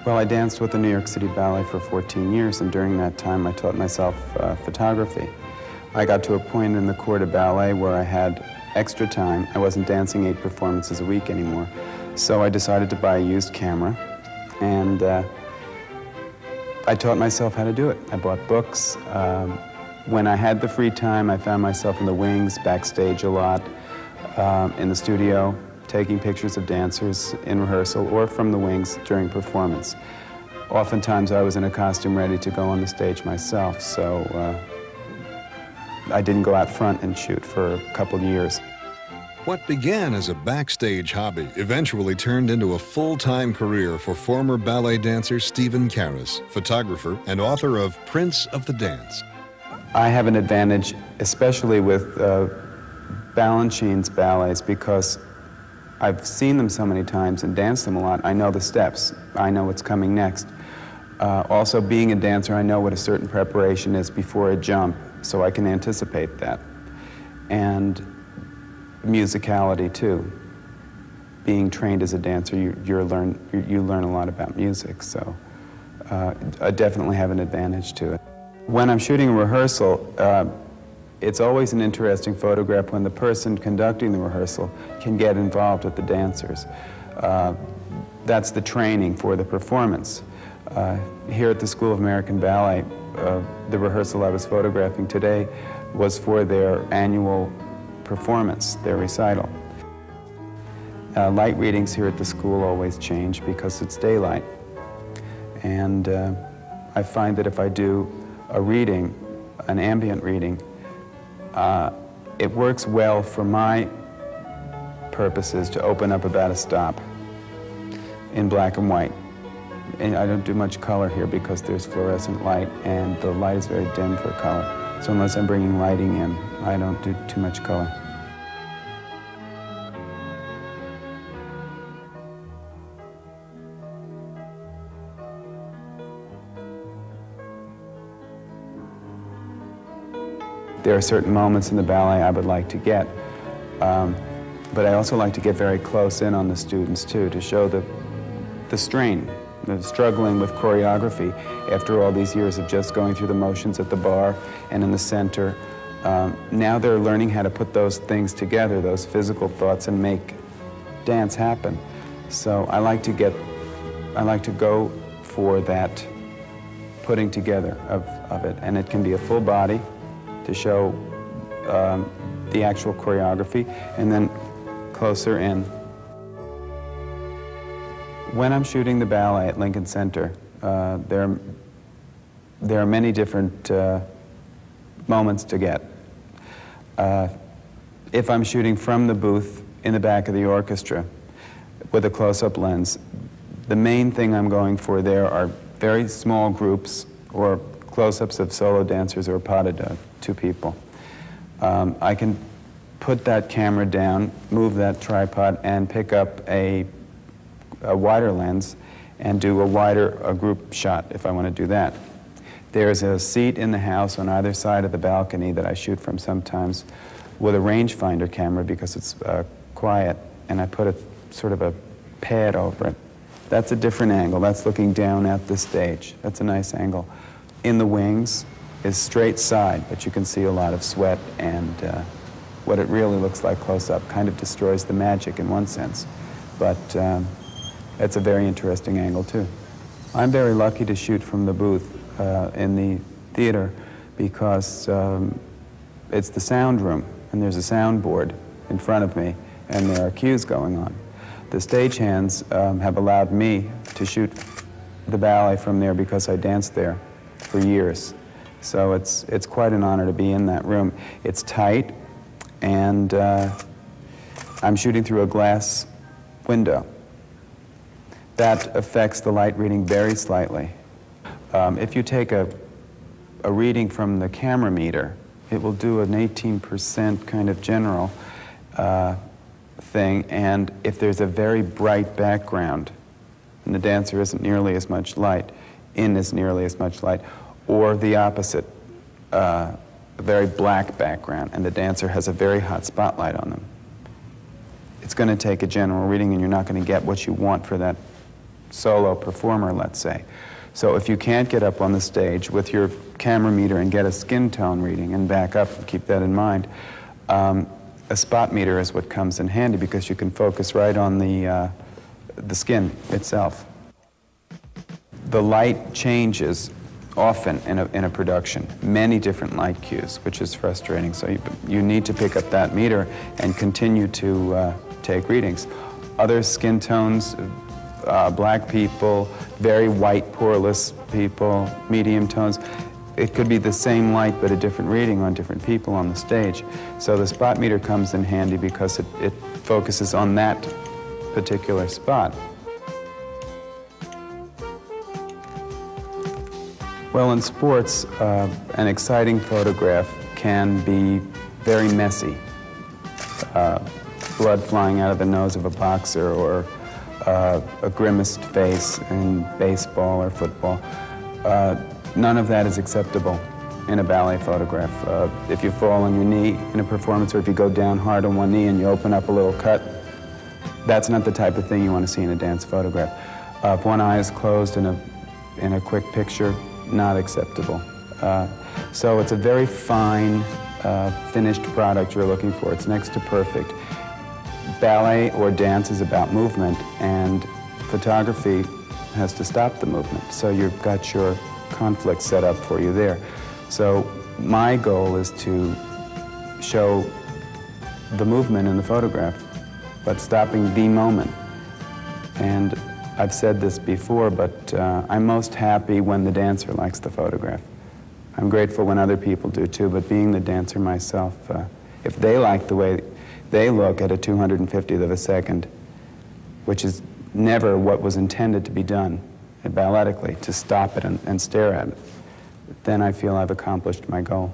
Well, I danced with the New York City Ballet for 14 years, and during that time I taught myself photography. I got to a point in the cours de ballet where I had extra time. I wasn't dancing 8 performances a week anymore, so I decided to buy a used camera, and I taught myself how to do it. I bought books. When I had the free time, I found myself in the wings, backstage a lot, in the studio, taking pictures of dancers in rehearsal or from the wings during performance. Oftentimes I was in a costume ready to go on the stage myself, so I didn't go out front and shoot for a couple of years. What began as a backstage hobby eventually turned into a full-time career for former ballet dancer Steven Caras, photographer and author of Prince of the Dance. I have an advantage, especially with Balanchine's ballets, because I've seen them so many times and danced them a lot. I know the steps. I know what's coming next. Also, being a dancer, I know what a certain preparation is before a jump, so I can anticipate that. And musicality, too. Being trained as a dancer, you learn a lot about music, so I definitely have an advantage to it. When I'm shooting a rehearsal, it's always an interesting photograph when the person conducting the rehearsal can get involved with the dancers. That's the training for the performance. Here at the School of American Ballet, the rehearsal I was photographing today was for their annual performance, their recital. Light readings here at the school always change because it's daylight. And I find that if I do a reading, an ambient reading, it works well for my purposes to open up about a stop in black and white. And I don't do much color here because there's fluorescent light and the light is very dim for color. So unless I'm bringing lighting in, I don't do too much color. There are certain moments in the ballet I would like to get, but I also like to get very close in on the students too, to show the strain, the struggling with choreography after all these years of just going through the motions at the bar and in the center. Now they're learning how to put those things together, those physical thoughts, and make dance happen. So I like to go for that putting together of it, and it can be a full body to show the actual choreography, and then closer in. When I'm shooting the ballet at Lincoln Center, there are many different moments to get. If I'm shooting from the booth in the back of the orchestra with a close-up lens, the main thing I'm going for there are very small groups or close-ups of solo dancers or pas de deux, 2 people. I can put that camera down, move that tripod, and pick up a wider lens and do a group shot if I want to do that. There's a seat in the house on either side of the balcony that I shoot from sometimes with a rangefinder camera because it's quiet, and I put a sort of a pad over it. That's a different angle. That's looking down at the stage. That's a nice angle. In the wings is straight side, but you can see a lot of sweat, and what it really looks like close up kind of destroys the magic in one sense, but it's a very interesting angle too. I'm very lucky to shoot from the booth in the theater because it's the sound room, and there's a soundboard in front of me, and there are cues going on. The stagehands have allowed me to shoot the ballet from there because I danced there for years. So it's quite an honor to be in that room. It's tight, and I'm shooting through a glass window. That affects the light reading very slightly. If you take a reading from the camera meter, it will do an 18% kind of general thing, and if there's a very bright background and the dancer isn't nearly as much light, nearly as much light, or the opposite, a very black background, and the dancer has a very hot spotlight on them, it's going to take a general reading, and you're not going to get what you want for that solo performer, let's say. So if you can't get up on the stage with your camera meter and get a skin tone reading and back up, and keep that in mind, a spot meter is what comes in handy because you can focus right on the skin itself. The light changes often in a production, many different light cues, which is frustrating. So you need to pick up that meter and continue to take readings. Other skin tones, black people, very white, poreless people, medium tones. It could be the same light but a different reading on different people on the stage. So the spot meter comes in handy because it focuses on that particular spot. Well, in sports, an exciting photograph can be very messy. Blood flying out of the nose of a boxer, or a grimaced face in baseball or football. None of that is acceptable in a ballet photograph. If you fall on your knee in a performance, or if you go down hard on one knee and you open up a little cut, that's not the type of thing you want to see in a dance photograph. If one eye is closed in a quick picture, not acceptable. So it's a very fine, finished product you're looking for. It's next to perfect. Ballet or dance is about movement, and photography has to stop the movement. So you've got your conflict set up for you there. So my goal is to show the movement in the photograph, but stopping the moment. And I've said this before, but I'm most happy when the dancer likes the photograph. I'm grateful when other people do too, but being the dancer myself, if they like the way they look at a 250th of a second, which is never what was intended to be done balletically, to stop it and stare at it, then I feel I've accomplished my goal.